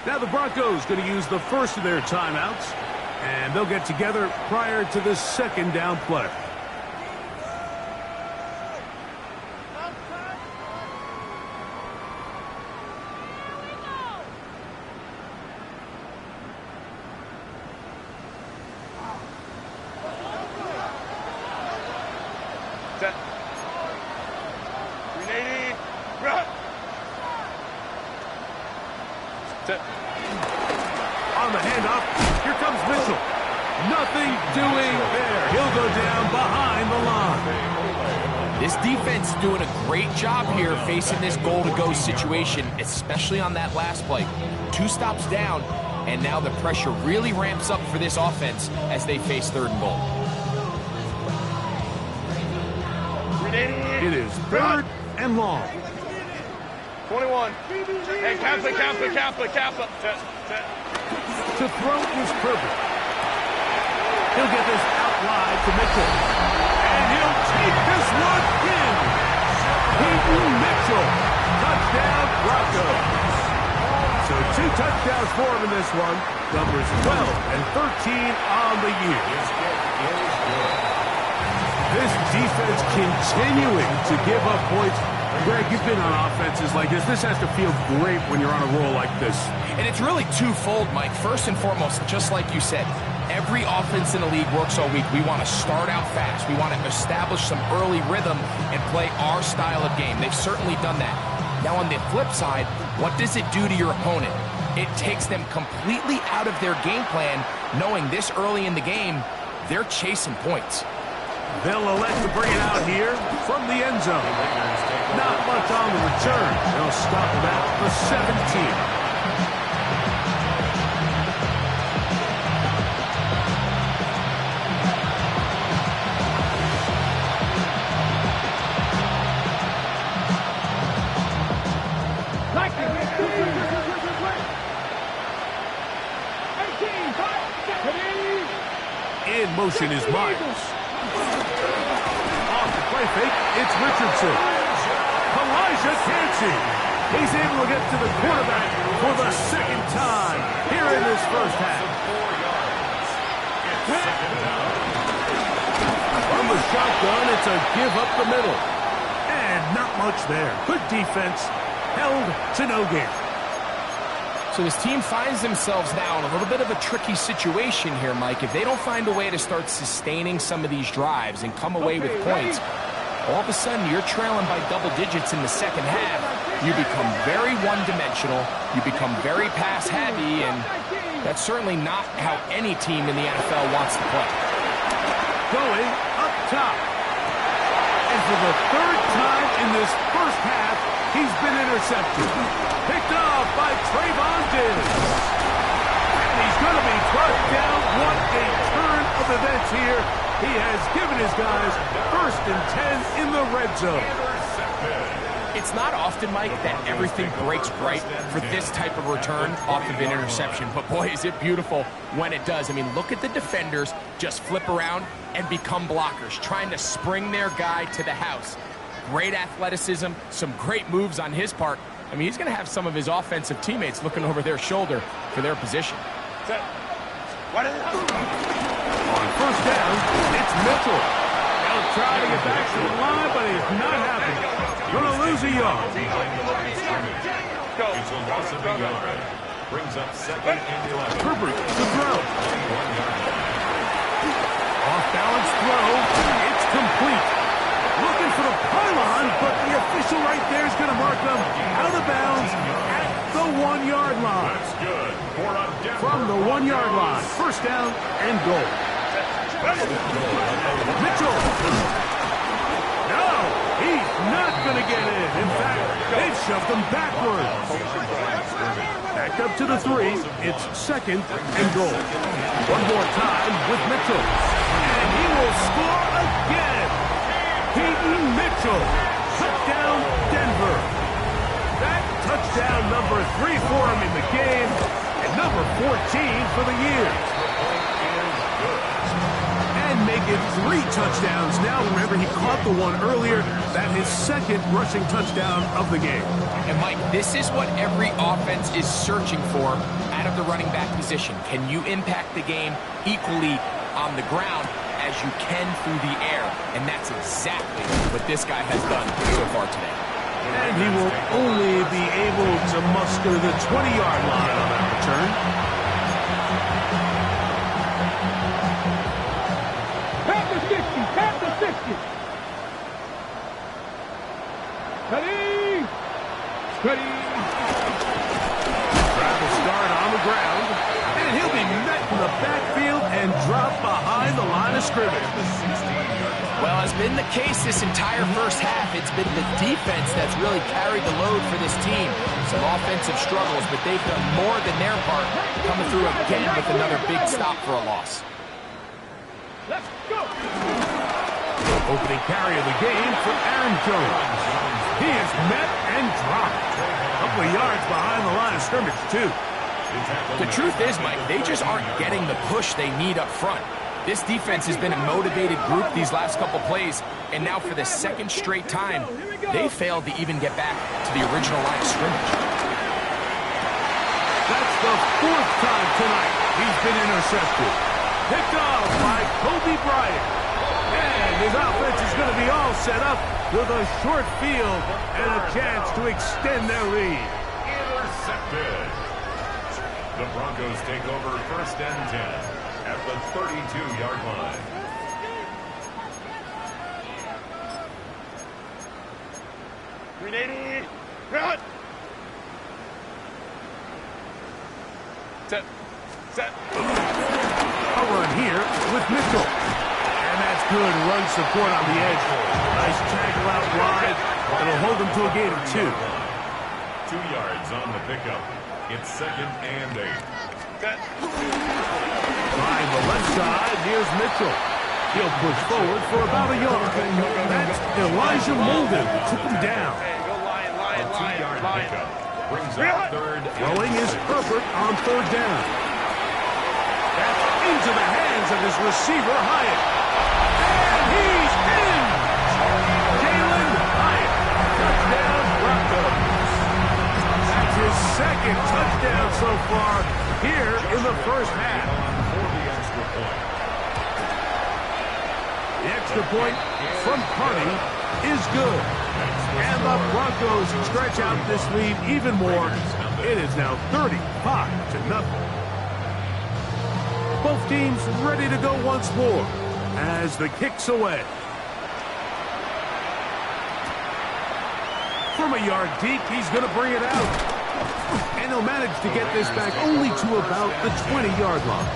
Now the Broncos going to use the first of their timeouts, and they'll get together prior to the second down play. Set. 380. Run. Set. On the handoff, here comes Mitchell. Nothing doing there. He'll go down behind the line. This defense is doing a great job here facing this goal-to-go situation, especially on that last play. 2 stops down, and now the pressure really ramps up for this offense as they face 3rd and goal. It is 3rd and long. 21. Hey, Kappa. To throw is perfect. He'll get this out wide to Mitchell. And he'll take this one in. Peyton Mitchell. Touchdown, Bronco. So 2 touchdowns for him in this one. Numbers 12 and 13 on the year. This defense continuing to give up points. Greg, you've been on offenses like this. This has to feel great when you're on a roll like this. And it's really twofold, Mike. First and foremost, just like you said, every offense in the league works all week. We want to start out fast. We want to establish some early rhythm and play our style of game. They've certainly done that. Now, on the flip side, what does it do to your opponent? It takes them completely out of their game plan, knowing this early in the game, they're chasing points. They'll elect to bring it out here from the end zone. Not much on the return. They'll stop it at the 17. In motion is Myers. Off the play fake, it's Richardson. Elijah Cansey. He's able to get to the quarterback for the 2nd time here in this first half. From the shotgun, it's a give up the middle. And not much there. Good defense, held to no gain. So this team finds themselves now in a little bit of a tricky situation here, Mike. If they don't find a way to start sustaining some of these drives and come away with points, all of a sudden you're trailing by double digits in the 2nd half. You become very one-dimensional. You become very pass-heavy, and that's certainly not how any team in the NFL wants to play. Going up top. And for the 3rd time in this first half, he's been intercepted. Picked off by Trayvon Diggs. And he's going to be brought down. What a turn of events here. He has given his guys 1st and 10 in the red zone. It's not often, Mike, that everything breaks right for this type of return off of an interception. But, boy, is it beautiful when it does. I mean, look at the defenders just flip around and become blockers, trying to spring their guy to the house. Great athleticism, some great moves on his part. I mean, he's going to have some of his offensive teammates looking over their shoulder for their position. Set. What is it? On 1st down, it's Mitchell. He'll try to get back to the line, but he's not happy. Going to lose a yard. Go. Brings up 2nd and 11. Herbert to throw. Off-balance throw. It's complete. Looking for the pylon, but the official right there is going to mark them out of bounds at the 1-yard line. That's good. From the 1-yard line, 1st down and goal. Mitchell. No, he's not going to get in. In fact, they've shoved him backwards. Back up to the 3. It's 2nd and goal. One more time with Mitchell. And he will score again. Peyton Mitchell. Touchdown, Denver. That touchdown number 3 for him in the game. And number 14 for the year. And make make it 3 touchdowns now. Remember, he caught the one earlier. That his second rushing touchdown of the game. And, Mike, this is what every offense is searching for out of the running back position. Can you impact the game equally on the ground as you can through the air? And that's exactly what this guy has done so far today. And he will only be able to muster the 20-yard line on that return. Pat the 60, pat the 60. Ready, ready. Travel start on the ground, and he'll be met in the backfield and dropped behind the line of scrimmage. Well, as been the case this entire first half, it's been the defense that's really carried the load for this team. Some offensive struggles, but they've done more than their part, coming through again with another big stop for a loss. Let's go. Opening carry of the game for Aaron Jones. He is met and dropped. A couple of yards behind the line of scrimmage, too. The truth is, Mike, they just aren't getting the push they need up front. This defense has been a motivated group these last couple plays, and now for the second straight time, they failed to even get back to the original line of scrimmage. That's the 4th time tonight he's been intercepted. Picked off by Kobe Bryant. And his offense is going to be all set up with a short field and a chance to extend their lead. Intercepted. The Broncos take over 1st and 10. At the 32-yard line. Ready, run. Set. A run here with Mitchell. And that's good run support on the edge. Nice tackle out wide. It'll hold them to a gain of 2. 2 yards on the pickup. It's 2nd and 8. Set. Behind the left side, here's Mitchell. He'll push forward for about a yard. That's Elijah Molden. Took him down. Hey, go line. A 2-yard pickup brings up 3rd. Throwing is Herbert on 3rd down. That's into the hands of his receiver, Hyatt. And he's in! Jalen Hyatt. Touchdown, Broncos. That's his 2nd touchdown so far here in the first half. The extra point from Carney is good. And the Broncos stretch out this lead even more. It is now 35-0. Both teams ready to go once more as the kick's away. From a yard deep, he's going to bring it out. And he'll manage to get this back only to about the 20-yard line.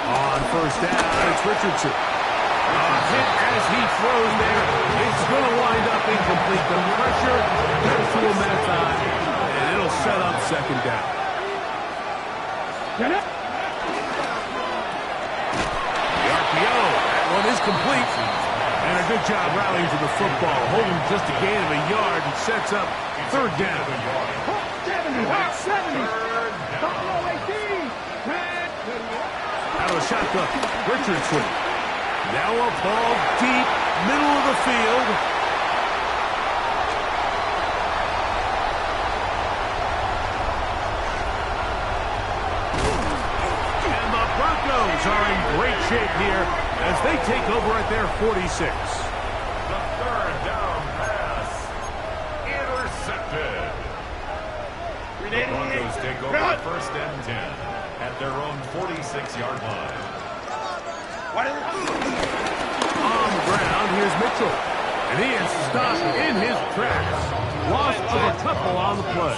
On 1st down, it's Richardson. Hit as he throws there. It's going to wind up incomplete. The pressure goes to him that time, and it'll set up 2nd down. Get it. The RPO, that one is complete. And a good job rallying to the football. Holding just a gain of a yard and sets up 3rd down. 70, 70. Buffalo 18. Out of the shotgun, Richardson. Now a ball deep, middle of the field. And the Broncos are in great shape here as they take over at their 46. The 3rd down pass. Intercepted. The Broncos take over 1st and 10 at their own 46-yard line. On the ground, here's Mitchell. And he is stopped in his tracks. Loss of a couple on the play.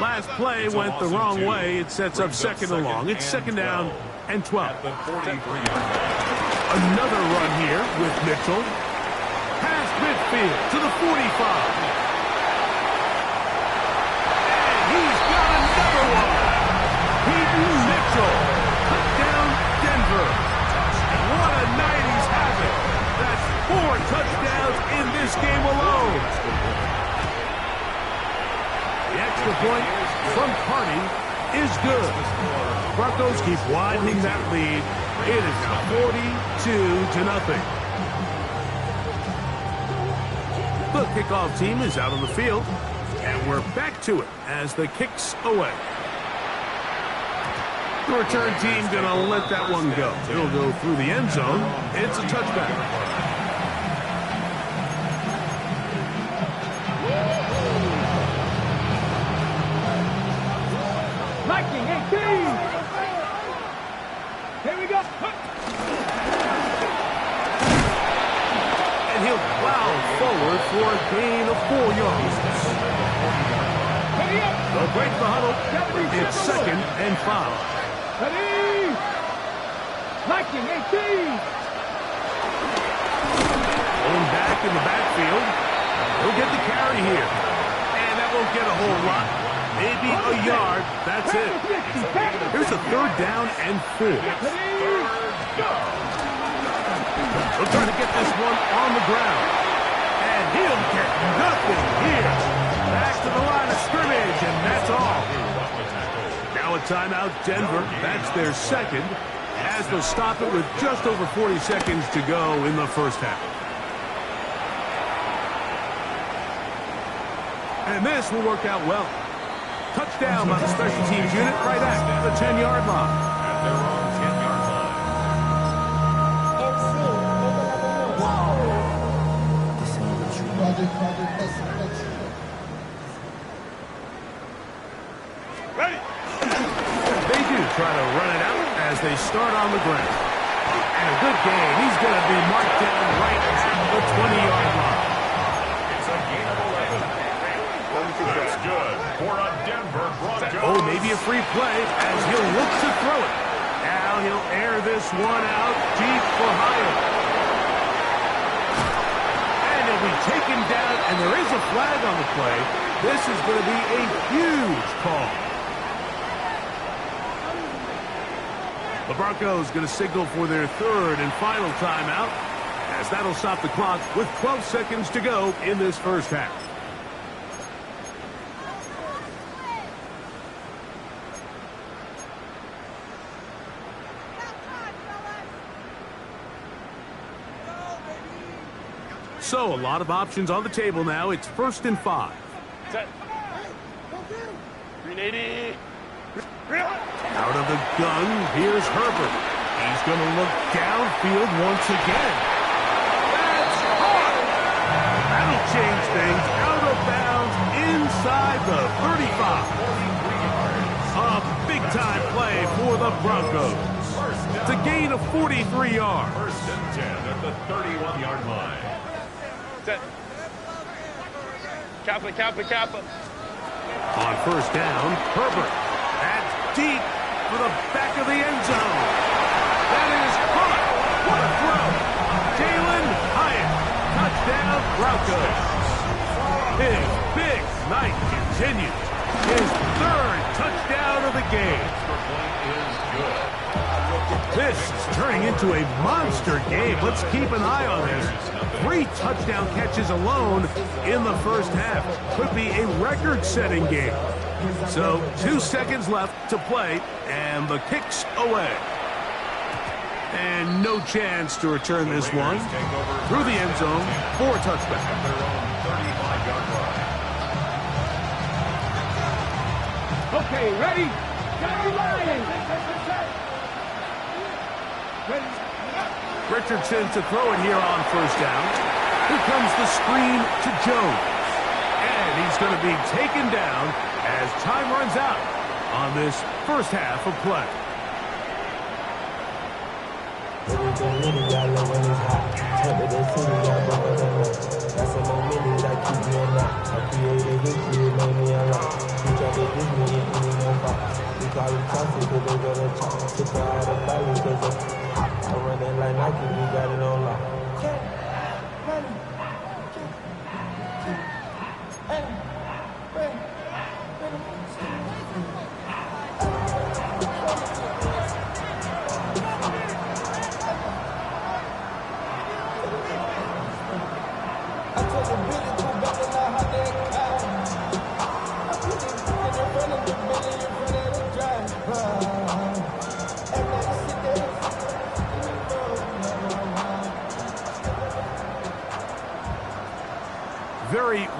Last play went the wrong way. It sets up 2nd and long. It's 2nd down and 12. At the 43-yard line. Another run here with Mitchell. Past midfield to the 45. And he's got another one. Peyton Mitchell. Touchdown, Denver. What a night he's having. That's 4 touchdowns party is good. Broncos keep widening that lead. It is now 42-0. The kickoff team is out on the field, and we're back to it as the kick's away. The return team going to let that one go. It'll go through the end zone. It's a touchback. Lightning 18. Here we go. And he'll plow forward for a gain of 4 yards. They'll break the huddle. It's 2nd and 5. Ready. Lightning 18. Going back in the backfield. He'll get the carry here. And that won't get a whole lot. Maybe a yard. That's it. Here's a 3rd down and 4. They'll try to get this one on the ground. And he'll get nothing here. Back to the line of scrimmage, and that's all. Now a timeout, Denver. That's their 2nd, as they'll stop it with just over 40 seconds to go in the first half. And this will work out well. Touchdown by the special teams unit right at the 10-yard line. At their own 10-yard line. Ready. They do try to run it out as they start on the ground. And a good gain. He's going to be marked down right at the 20-yard line. It's a gain of 11. That's good for a Denver Bronco. Oh, maybe a free play as he'll look to throw it. Now he'll air this one out deep for Hyatt. And he'll be taken down, and there is a flag on the play. This is going to be a huge call. The Broncos going to signal for their 3rd and final timeout, as that'll stop the clock with 12 seconds to go in this first half. So, a lot of options on the table now. It's 1st and 5. Set. 380. Out of the gun, here's Herbert. He's going to look downfield once again. That's hard. That'll change things. Out of bounds inside the 35. A big-time play for the Broncos. It's a gain of 43 yards. 1st and 10 at the 31-yard line. Set. Kappa, Kappa, Kappa. On 1st down, Herbert. That's deep for the back of the end zone. That is caught. What a throw. Jalen Hyatt. Touchdown, Broncos. His big night continues. His 3rd touchdown of the game. This is turning into a monster game. Let's keep an eye on this. 3 touchdown catches alone in the first half. Could be a record-setting game. So 2 seconds left to play, and the kick's away. And no chance to return this one through the end zone for a touchback. At their own 35-yard line. Okay, ready? Ready, Lions. Ready. Richardson to throw it here on 1st down. Here comes the screen to Jones. And he's going to be taken down as time runs out on this first half of play.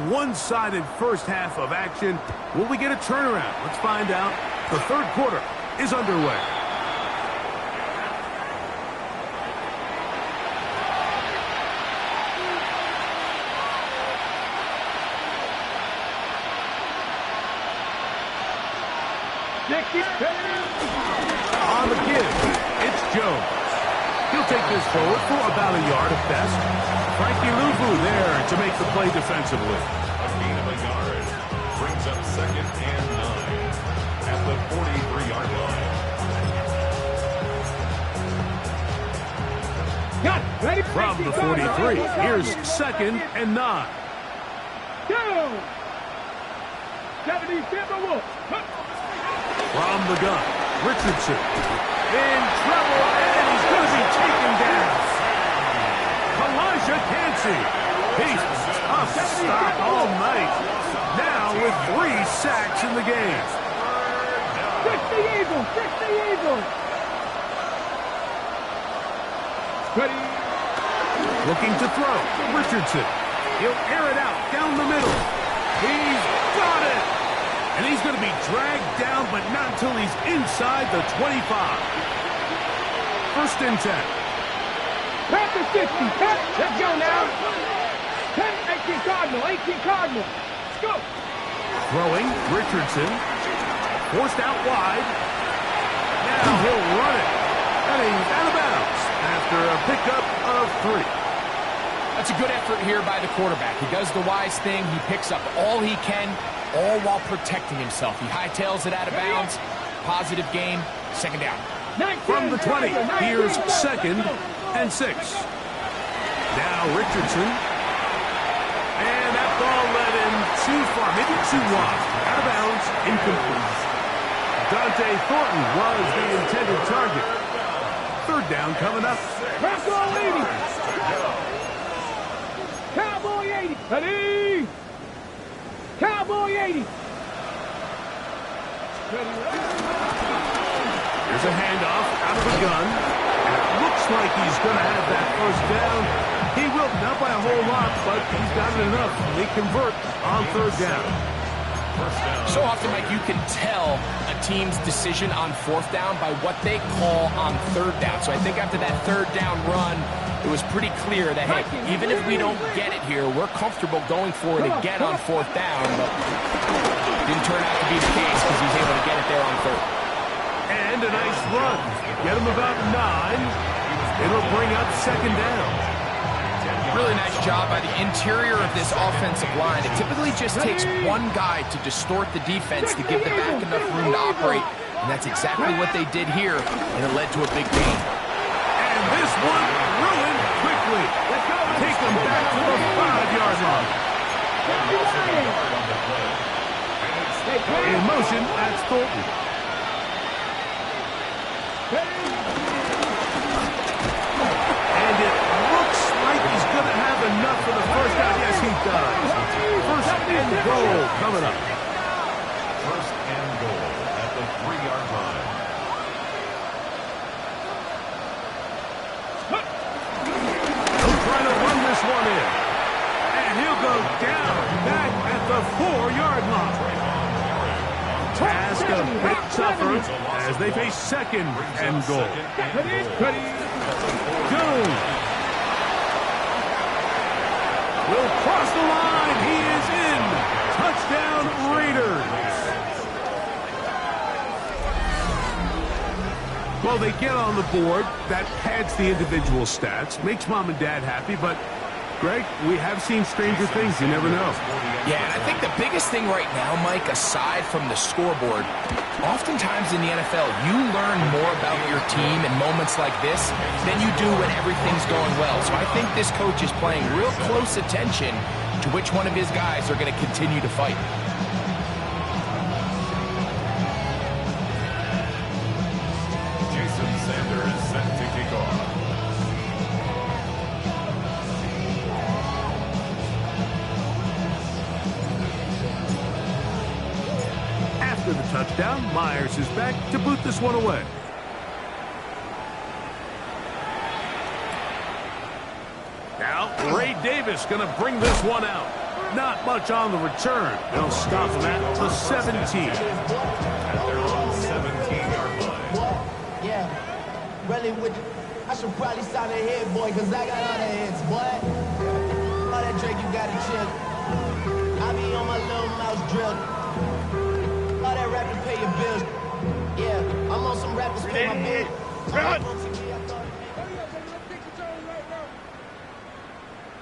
one-sided first half of action. Will we get a turnaround? Let's find out. The third quarter is underway. On the give, it's Jones. He'll take this forward for about a yard at best. Frankie Luvu there to make the play defensively. A gain of a yard brings up 2nd and 9 at the 43-yard line. Got it. Ready? From the 43, here's 2nd and 9. Go! 77 Wolf. From the gun, Richardson in trouble, and he's going to be taken down. Elijah Cansey, he's tough stop all night. Now with 3 sacks in the game. 60 Eagles, 60 Eagles. Ready? Looking to throw, Richardson. He'll air it out down the middle. He's got it. And he's going to be dragged down, but not until he's inside the 25. 1st and 10. Panther 50. Let's go now. 10, 18 Cardinal, 18 Cardinal. Let's go. Throwing, Richardson. Forced out wide. Now he'll run it. And he's out of bounds after a pickup of 3. That's a good effort here by the quarterback. He does the wise thing. He picks up all he can, all while protecting himself. He hightails it out of bounds. Positive game. 2nd down. From the 20, here's 2nd and 6. Now Richardson. And that ball led him too far, maybe too wide. Out of bounds, incomplete. Dante Thornton was the intended target. 3rd down coming up. Bronco 80. Cowboy 80. Ready? Cowboy 80. Here's a handoff out of the gun. And it looks like he's going to have that 1st down. He will, not by a whole lot, but he's got it enough. They convert on 3rd down. So often, Mike, you can tell a team's decision on 4th down by what they call on 3rd down. So I think after that 3rd down run, it was pretty clear that, hey, even if we don't get it here, we're comfortable going for it again on 4th down. But didn't turn out to be the case because he's able to get it there on 3rd. And a nice run. Get him about 9. It'll bring up 2nd down. Really nice job by the interior of this offensive line. It typically just takes one guy to distort the defense to give the back enough room to operate. And that's exactly what they did here, and it led to a big gain. And this one ruined quickly. Take them back to the 5-yard line. In motion, that's Thornton. And it looks like he's going to have enough for the 1st down. Yes, he does. 1st and goal coming up. 1st and goal at the 3-yard line. He'll try to run this one in. And he'll go down back at the 4-yard line. Task a bit tougher as they face 2nd and goal. Jones will cross the line. He is in. Touchdown, Raiders. Well, they get on the board. That pads the individual stats, makes mom and dad happy, but Greg, we have seen stranger things. You never know. Yeah, and I think the biggest thing right now, Mike, aside from the scoreboard, oftentimes in the NFL, you learn more about your team in moments like this than you do when everything's going well. So I think this coach is paying real close attention to which one of his guys are going to continue to fight. Jason Sanders set to kick off. After the touchdown, Myers is back to boot this one away. Now, Ray Davis going to bring this one out. Not much on the return. They'll stop him at the 17. At their own 17-yard line. Yeah, really with I should probably sign a head, boy, because I got other heads, boy. All that Drake, you gotta chill. I be on my little mouse drill. All that rapping, pay your bills. Yeah, I'm on some rappers, pay my bills.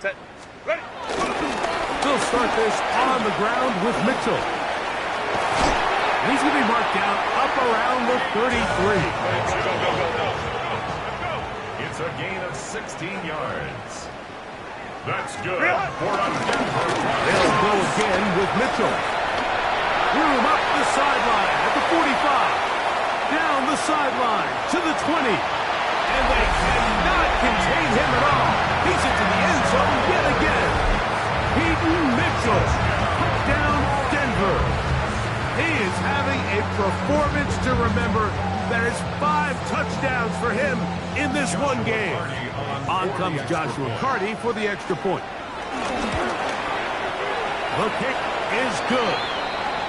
Set. Ready. They'll start this on the ground with Mitchell. He's going to be marked down up around the 33. It's a gain of 16 yards. That's good for a Denver. They'll go again with Mitchell. Room up the sideline at the 45. Down the sideline to the 20. And they cannot contain him at all. He's into the end zone yet again. Peyton Mitchell. Touchdown, Denver. He is having a performance to remember. There's 5 touchdowns for him in this one game. On comes Joshua Carty for the extra point. The kick is good.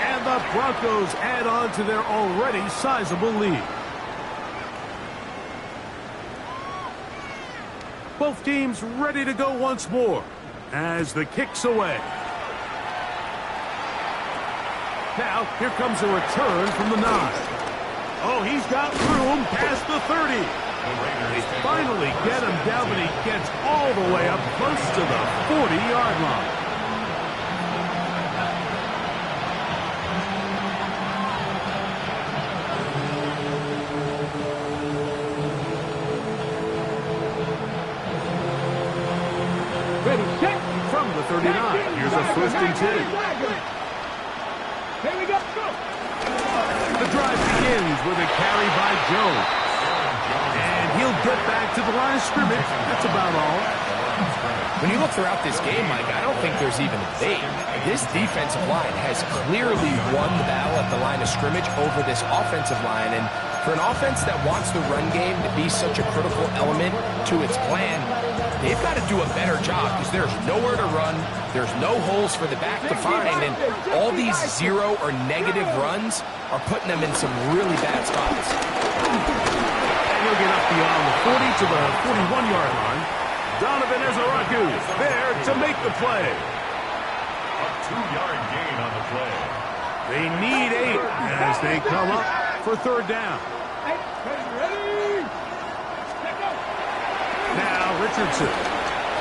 And the Broncos add on to their already sizable lead. Both teams ready to go once more as the kick's away. Now, here comes a return from the 9. Oh, he's got room past the 30. They finally get him down, but he gets all the way up close to the 40-yard line. Ready, set. From the 39, here's a 1st and 10. Here we go. Go. The drive begins with a carry by Jones. And he'll get back to the line of scrimmage. That's about all. When you look throughout this game, Mike, I don't think there's even a debate. This defensive line has clearly won the battle at the line of scrimmage over this offensive line. And for an offense that wants the run game to be such a critical element to its plan, they've got to do a better job because there's nowhere to run. There's no holes for the back to find. And all these 0 or negative runs are putting them in some really bad spots. And he'll get up beyond the 40 to the 41-yard line. Donovan Ezaraku there to make the play. A 2-yard gain on the play. They need 8 as they come up for 3rd down. Ready. Now Richardson.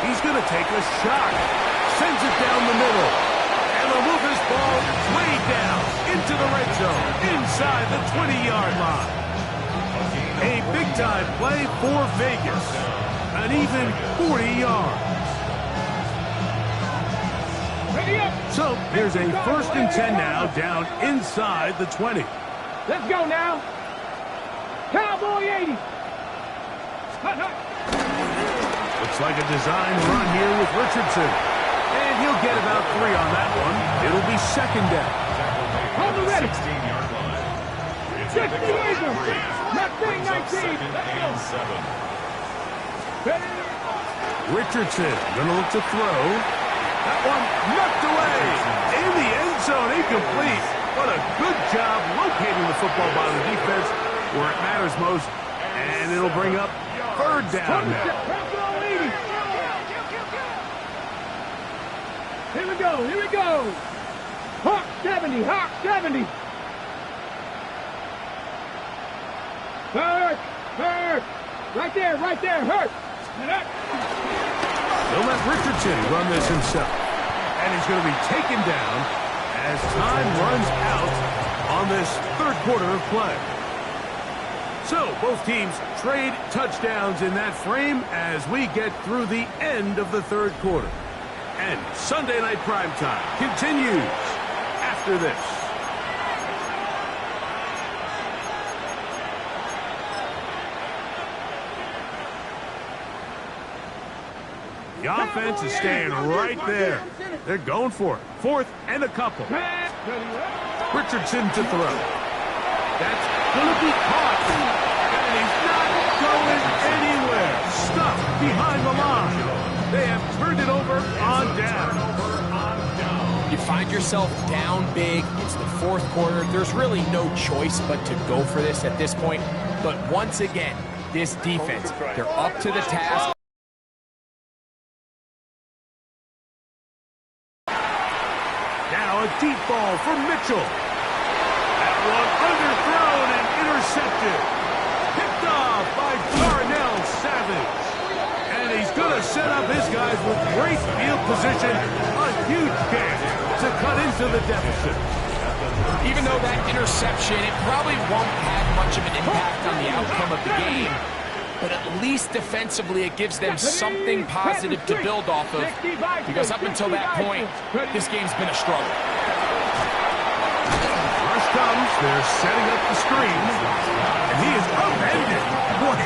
He's going to take a shot. Sends it down the middle. And they'll move his ball way down into the red zone inside the 20-yard line. A big-time play for Vegas. An even 40 yards. So here's a 1st and 10 now down inside the 20. Let's go now. Cowboy 80. Looks like a design run here with Richardson. And he'll get about 3 on that one. It'll be 2nd down. Hold the ready. 16-yard line. It's a 60 pickup of Eagles. 3. Not Brings up 19. 2nd and 7. Richardson gonna look to throw. That one knocked away. In the end zone, incomplete. What a good job locating the football by the defense where it matters most. And it'll bring up 3rd down now. Here we go, here we go. Hawk 70, Hawk 70. Hurt, hurt. Right there, hurt. They'll let Richardson run this himself. And he's going to be taken down as time runs out on this 3rd quarter of play. So both teams trade touchdowns in that frame as we get through the end of the 3rd quarter. And Sunday Night Primetime continues after this. The offense is staying right there. They're going for it. 4th and a couple. Richardson to throw. That's going to be caught. And he's not going anywhere. Stuck behind the line. They have turned it over on down. find yourself down big, it's the fourth quarter, there's really no choice but to go for this at this point. But once again, this defense, they're up to the task. Now a deep ball for Mitchell. That one underthrown and intercepted. Picked off by Darnell Savage. And he's going to set up his guys with great field position. A huge chance to cut into the deficit. Even though that interception, it probably won't have much of an impact on the outcome of the game, but at least defensively it gives them something positive to build off of, because up until that point, this game's been a struggle. Rush comes, they're setting up the screen, and he is upended. Boy,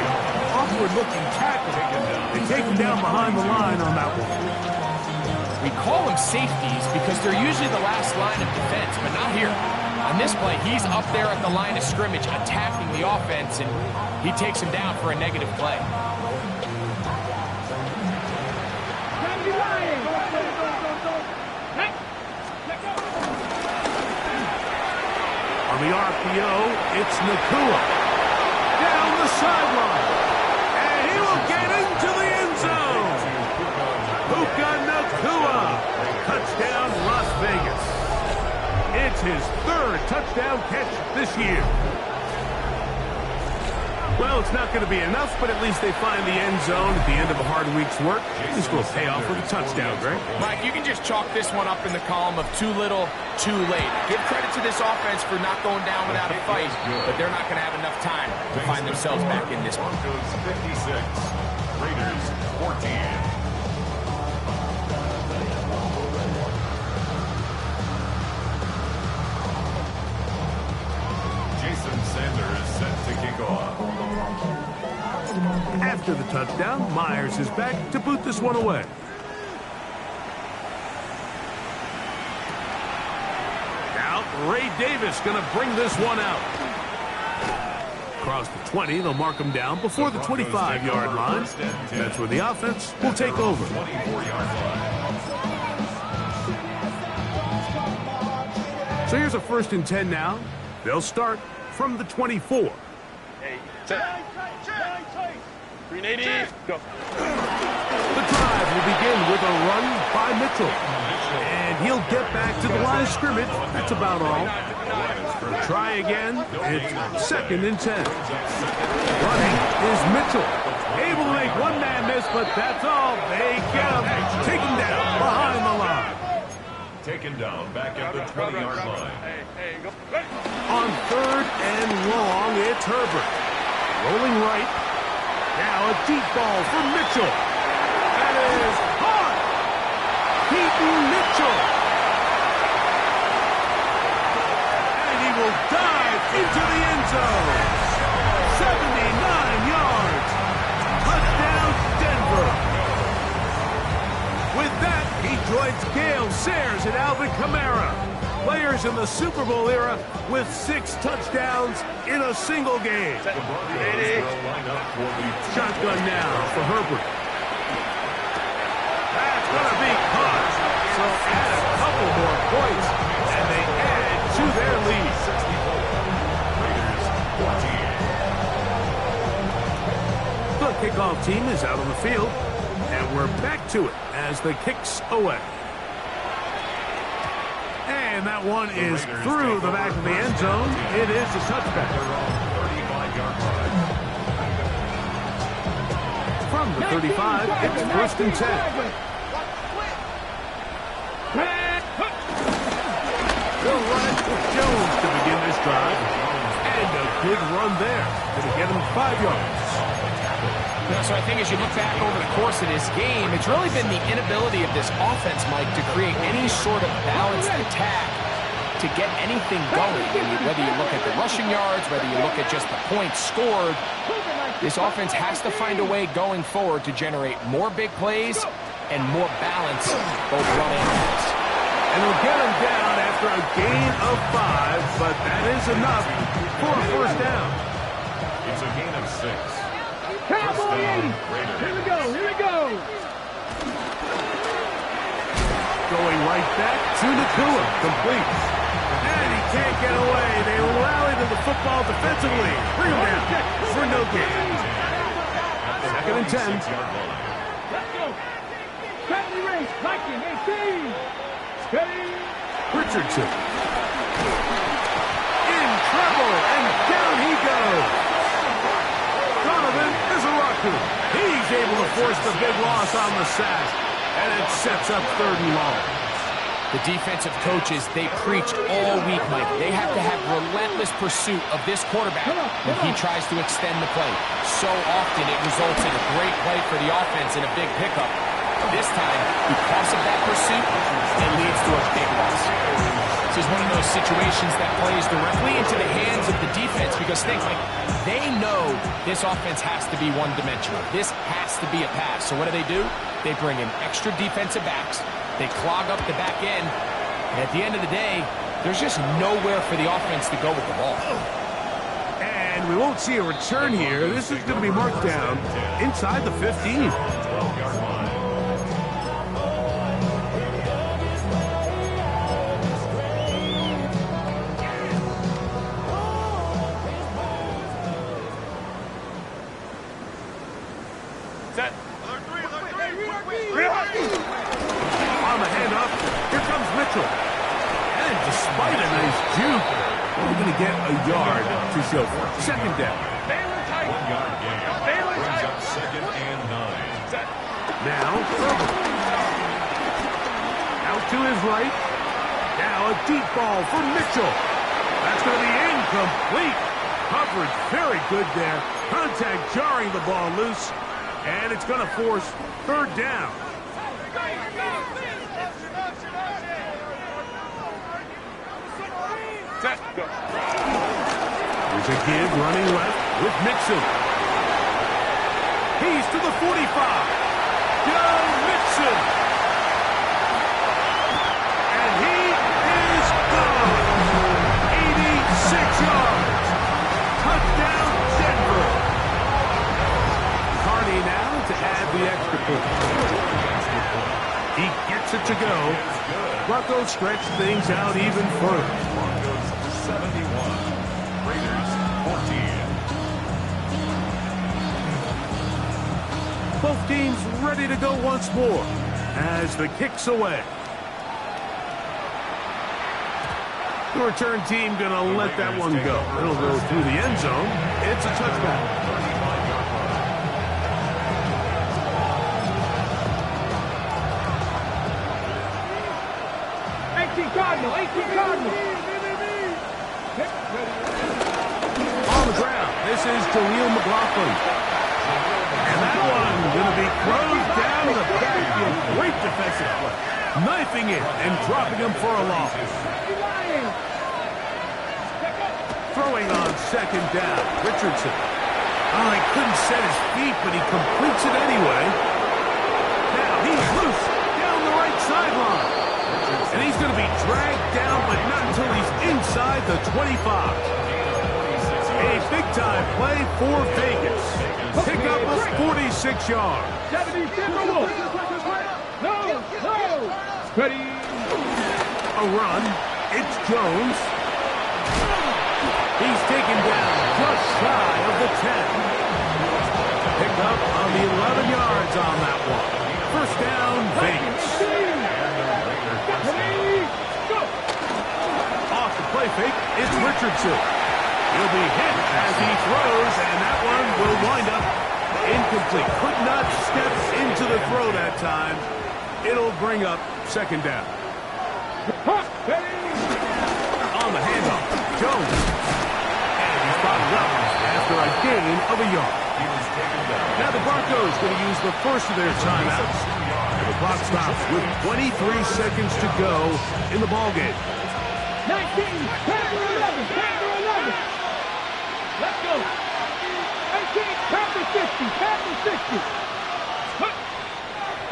awkward-looking tackle. They take him down behind the line on that one. We call them safeties because they're usually the last line of defense, but not here. On this play, he's up there at the line of scrimmage attacking the offense, and he takes him down for a negative play. On the RPO, it's Nakua. Down the sideline. And he will get into the end zone. Puka Nakua. Touchdown, Las Vegas. It's his third touchdown catch this year. Well, it's not going to be enough, but at least they find the end zone at the end of a hard week's work. This will pay off with a touchdown, Greg. Mike, you can just chalk this one up in the column of too little, too late. Give credit to this offense for not going down without a fight, but they're not going to have enough time to find themselves back in this one. Broncos 56, Raiders 14. Sanders set to kick off. After the touchdown, Myers is back to boot this one away. Now, Ray Davis going to bring this one out. Across the 20, they'll mark him down before the 25-yard line. That's where the offense will take over. 24-yard line. So here's a 1st and 10 now. They'll start from the 24. Hey, set. 380. Go. The drive will begin with a run by Mitchell. And he'll get back to the line of scrimmage. That's about all. Try again. It's 2nd and 10. Running is Mitchell. Able to make one man miss, but that's all. They get him. Take him down behind the line. Taken down back at the 20-yard line. Hey, go. On 3rd and long, it's Herbert. Rolling right. Now a deep ball for Mitchell. That is hard. Keaton Mitchell. And he will dive into the end zone. 79 yards. Touchdown, Denver. With that, he joins Gale Sayers and Alvin Kamara, players in the Super Bowl era with 6 touchdowns in a single game. Shotgun now for Herbert. That's going to be caught. So add a couple more points, and they add to their lead. The kickoff team is out on the field, and we're back to it as the kick's away. And that one is through the back of the end zone. It is a touchback. From the 35, it's 1st and 10. They'll run it with Jones to begin this drive. And a good run there. Going to get him 5 yards. So I think as you look back over the course of this game, it's really been the inability of this offense, Mike, to create any sort of balanced attack to get anything going. I mean, whether you look at the rushing yards, whether you look at just the points scored, this offense has to find a way going forward to generate more big plays and more balance, both run and pass. And we'll get him down after a gain of 5, but that is enough for a 1st down. It's a gain of 6. Cowboy 80. Here we go. The Going right back to Nakua. Complete. And he can't get away. They rally to the football defensively. Bring him down for no gain. Second and 10. Let's go. Steady race. Viking 18. Steady. Richardson. In trouble, and down he goes. Donovan is a raccoon. He's able to force the big loss on the sack, and it sets up 3rd and long. The defensive coaches, they preached all week, Mike. They have to have relentless pursuit of this quarterback when he tries to extend the play. So often it results in a great play for the offense and a big pickup. This time, because of that pursuit, it leads to a big loss. This is one of those situations that plays directly into the hands of the defense because think, like, they know this offense has to be one-dimensional. This has to be a pass. So what do? They bring in extra defensive backs. They clog up the back end. And at the end of the day, there's just nowhere for the offense to go with the ball. And we won't see a return here. This is going to be marked down inside the 15. 12-yard line. Set. On the handoff, here comes Mitchell. And despite a nice juke, we're going to get a yard to show for it. Second down. 1-yard gain. Brings up 2nd and 9. Set. Now, Herbert. Out to his right. Now a deep ball for Mitchell. That's going to be incomplete. Coverage very good there. Contact jarring the ball loose. And it's going to force 3rd down. Set. Go. Here's a kid running left with Mixon. He's to the 45. Joe Mixon. And he is gone. 86 yards. Touchdown, Denver. Carney now to add the extra point. He gets it to go. Bronco stretch things out even further. Broncos 71. Raiders 14. Both teams ready to go once more as the kick's away. The return team going to let that one go. It'll go through the end zone. It's a touchback. 35-yard line. 18 Cardinal. 18 Cardinal. On the ground, this is Jaleel McLaughlin. And that one going to be thrown down the backfield. Great defensive play. Knifing it and dropping him for a loss. Throwing on 2nd down, Richardson. Oh, he couldn't set his feet, but he completes it anyway. Now he's loose down the right sideline. And he's going to be dragged down, but not until he's inside the 25. A big-time play for Vegas. Pick up of 46 yards. 76. No. Ready. A run. It's Jones. He's taken down just shy of the 10. Pick up on the 11 yards on that one. First down, Vegas. Off the play fake, it's Richardson. He'll be hit as he throws, and that one will wind up incomplete. Could not step into the throw that time. It'll bring up 2nd down. On the handoff, Jones. And he's followed up after a gain of a yard. Now the Broncos going to use the first of their timeouts. And the clock stops with 23 seconds to go in the ballgame. 19, Panther 11, Panther 11. Let's go. 18, Panther 60, Panther 60.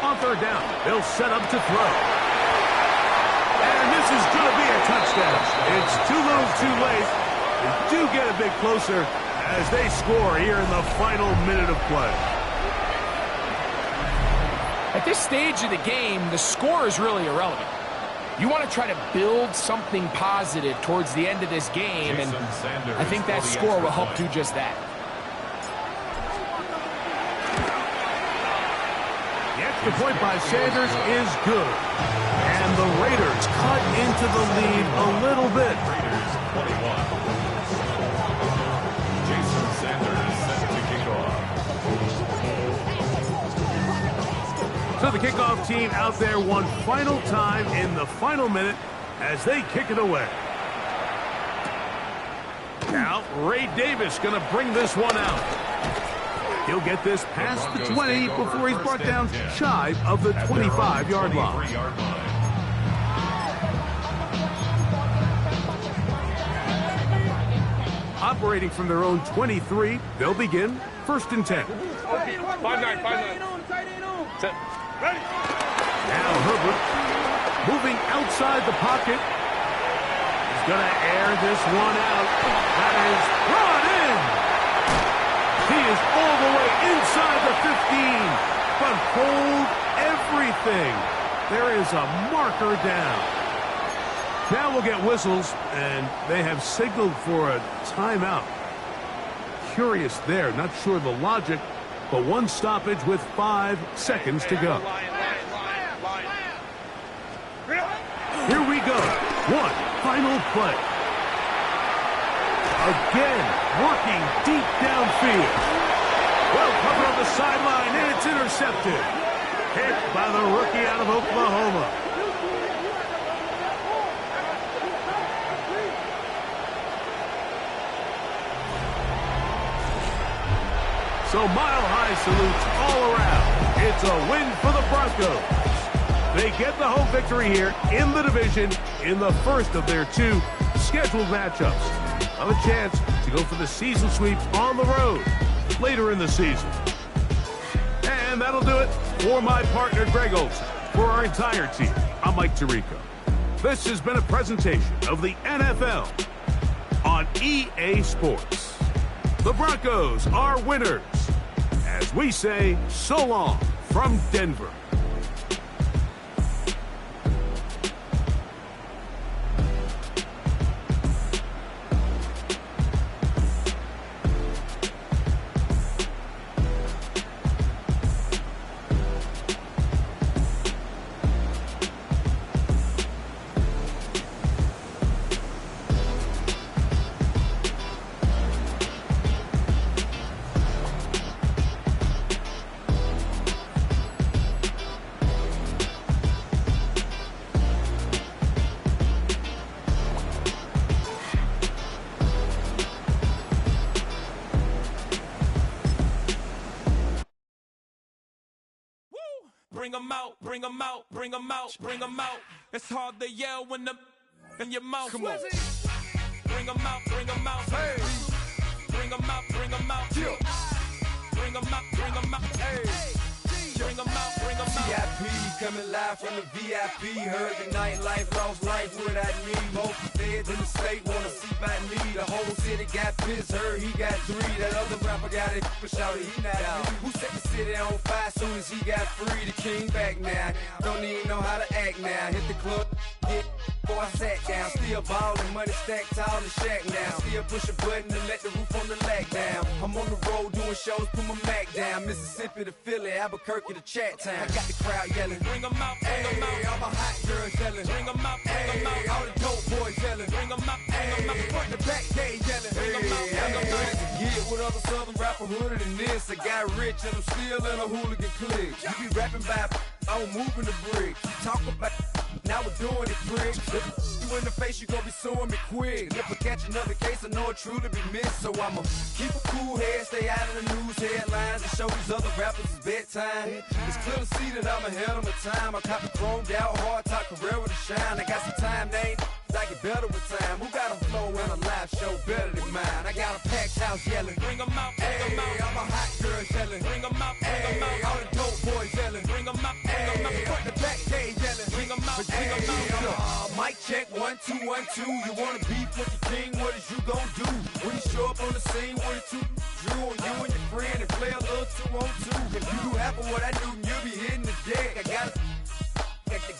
On 3rd down, they'll set up to throw. And this is going to be a touchdown. It's too little too late. They do get a bit closer as they score here in the final minute of play. At this stage of the game, the score is really irrelevant. You want to try to build something positive towards the end of this game, and I think that score will help do just that. The extra point by Sanders is good. And the Raiders cut into the lead a little bit. Raiders 21. Jason Sanders set to kick off. So the kickoff team out there one final time in the final minute as they kick it away. Now, Ray Davis going to bring this one out. He'll get this past the 20 before he's brought down shy of the 25-yard line. Operating from their own 23, they'll begin 1st and 10. 5-9, 5-9. Set. Ready. Now Herbert moving outside the pocket. He's going to air this one out. That is brought in. He is all the way inside the 15. But hold everything. There is a marker down. Now we'll get whistles, and they have signaled for a timeout. Curious there, not sure the logic, but one stoppage with 5 seconds to go. Here we go. One final play. Again, working deep downfield. Well covered on the sideline, and it's intercepted. Hit by the rookie out of Oklahoma. So mile-high salutes all around. It's a win for the Broncos. They get the home victory here in the division in the first of their 2 scheduled matchups. Have a chance to go for the season sweep on the road later in the season. And that'll do it for my partner, Greg Olson. For our entire team, I'm Mike Tirico. This has been a presentation of the NFL on EA Sports. The Broncos are winners. As we say, so long from Denver. Bring 'em out, bring 'em out, bring 'em out, bring 'em out. It's hard to yell when the in your mouth. Come on. Bring 'em out, bring 'em out. Hey. Bring 'em out, bring 'em out. Yeah. Bring 'em out, bring 'em out. Hey. Bring 'em out, bring 'em out. VIP coming live from the VIP. Heard the nightlife, lost life without me. Most feds in the state wanna see by me. The whole city got pissed, heard he got 3. That other rapper got it, but shouted he not out. Who set the city on fire soon as he got free? The king back now, don't even know how to act now. Hit the club, get before I sat down. Still ballin', money stacked tall in the shack now. Still push a button to let the roof on the lag down. I'm on the road doing shows, put my Mac down. Mississippi to Philly, Albuquerque to Chat Town. I got the crowd yelling, bring 'em out, bring 'em out. All my hot girls yelling, bring 'em out, bring 'em out. All the dope boys yelling, bring 'em out, bring 'em out. Front the back gate yelling, bring 'em out, bring 'em out. to get with other southern rapper hooded than this. I got rich and I'm still in a hooligan clique. You be rapping by, I'm moving the bricks. You talk about, now we're doing it, prick. If you in the face, you gon' be suing me quick. And if I catch another case, I know it truly be missed. So I'ma keep a cool head, stay out of the news headlines, and show these other rappers it's bedtime. It's clear to see that I'm ahead of my time. I caught the chromed out, hard top career with a shine. I got some time, they ain't I get better with time. Who got a flow and a live show better than mine? I got a packed house yelling, bring 'em out, bring 'em out. All my hot girls yelling, bring 'em out, bring 'em out. All the dope boys yelling, bring 'em out, bring 'em out. Front the back gate yelling, bring 'em out, bring 'em out. Mic check 1 2 1 2. You wanna beef with the king? What is you gon' do when you show up on the scene with a 2 Drew on you and your friend and play a little 2 on 2? If you do half of what I do, you'll be hitting the deck. I got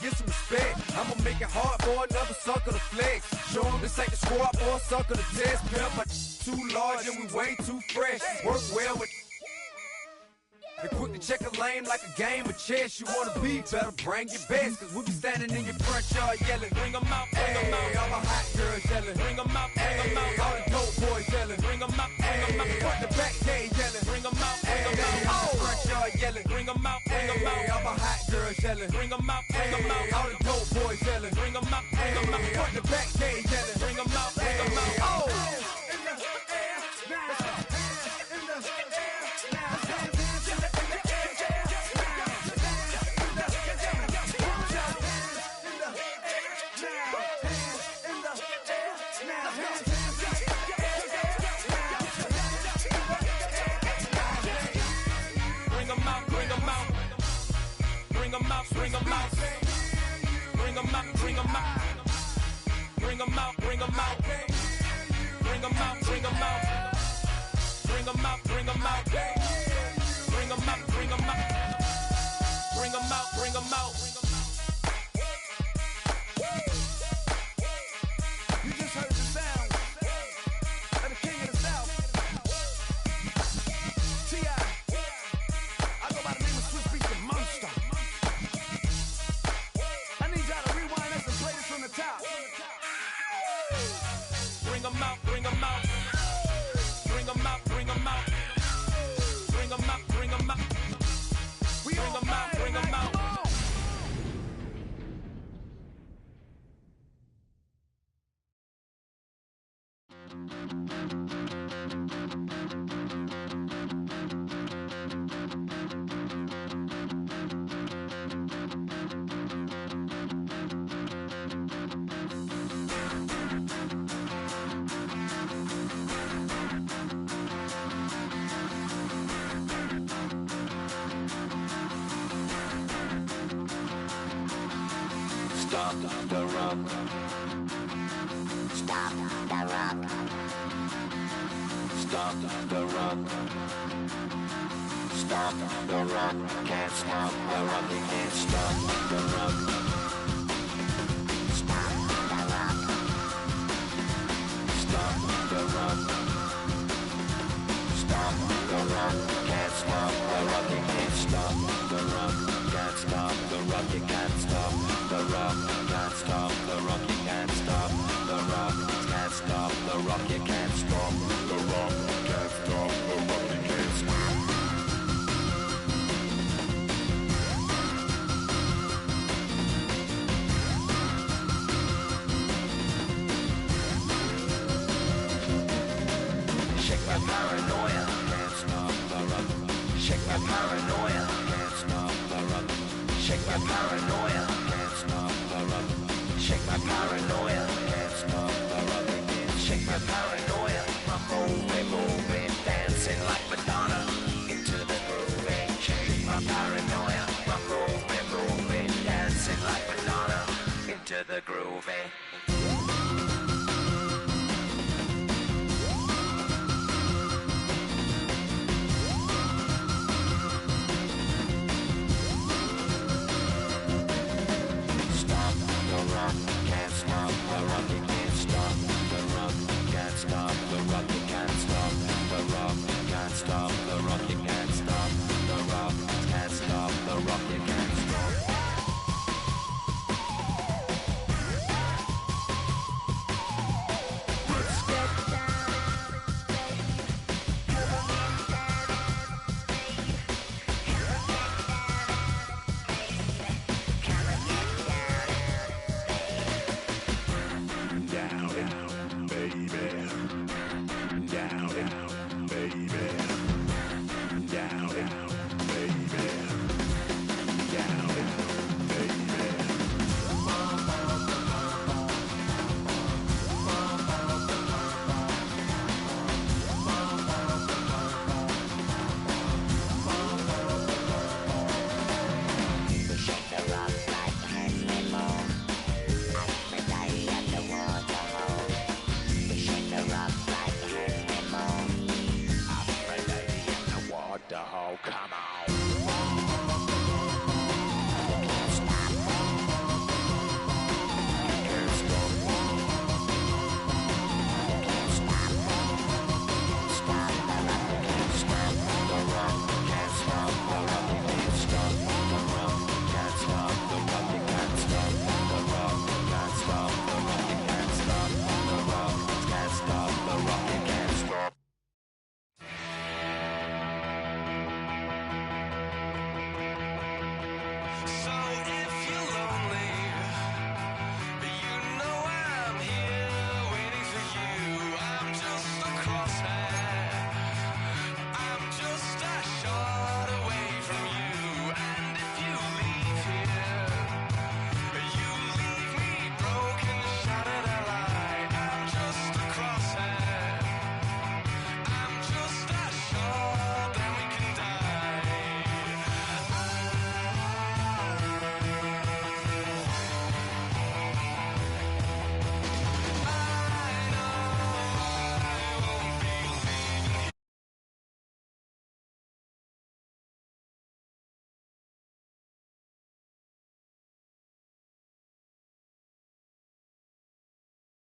get some respect. I'ma make it hard for another sucker to flex. Show them this ain't the squad or a sucker to test. Pimp, my too large and we way too fresh. Work well with and quick to check a lane like a game of chess. You wanna be better, bring your best. Cause we be standing in your front yard yelling. Bring 'em out, bring 'em out. All the hot girls yelling. Bring 'em out, bring 'em out. All the dope boys yelling. Bring 'em out, bring 'em out. Front the back gate yelling. Bring 'em out, bring 'em out. All the front yard yelling. Bring 'em out, bring 'em out. All the hot girls yelling. Bring 'em out, bring 'em out. All the dope boys yelling. Bring 'em out, bring 'em out. Front the back gate yelling. Bring 'em out, bring 'em out. Oh! Bring 'em out, bring 'em out. Bring 'em out, bring 'em out. Bring 'em out, bring 'em out. Bring 'em out, bring 'em out. Bring 'em out, bring 'em out. Bring 'em out, bring 'em out. Bring 'em out, bring 'em out. Bring 'em out, bring 'em out. You just heard the sound of the king of the south. T.I. I go by the name of Swiss Beats the Monster. I need y'all to rewind this and play this from the top. Bring 'em out, bring 'em out. Bring 'em out, bring 'em out. Bring 'em out, bring 'em out. We Bring 'em out, bring 'em out. Stop the rock. Stop the rock. Stop the rock. Stop the rock. Can't stop the rock. You can't stop the rock. Stop the rock. Stop the rock. Stop the rock. Can't stop the rock. You can't stop the rock. Can't stop the rock. You can't stop the rock. Can't stop the rock. You can't stop the rock. Can't stop the rock. You can't stop the rock. Can't stop the rock. You can't stop. Shake my paranoia. Can't stop the rock. Shake my paranoia. Can't stop the rock. Shake my paranoia. Can't stop the rock. Shake my paranoia. Can't stop the rock. Shake my paranoia.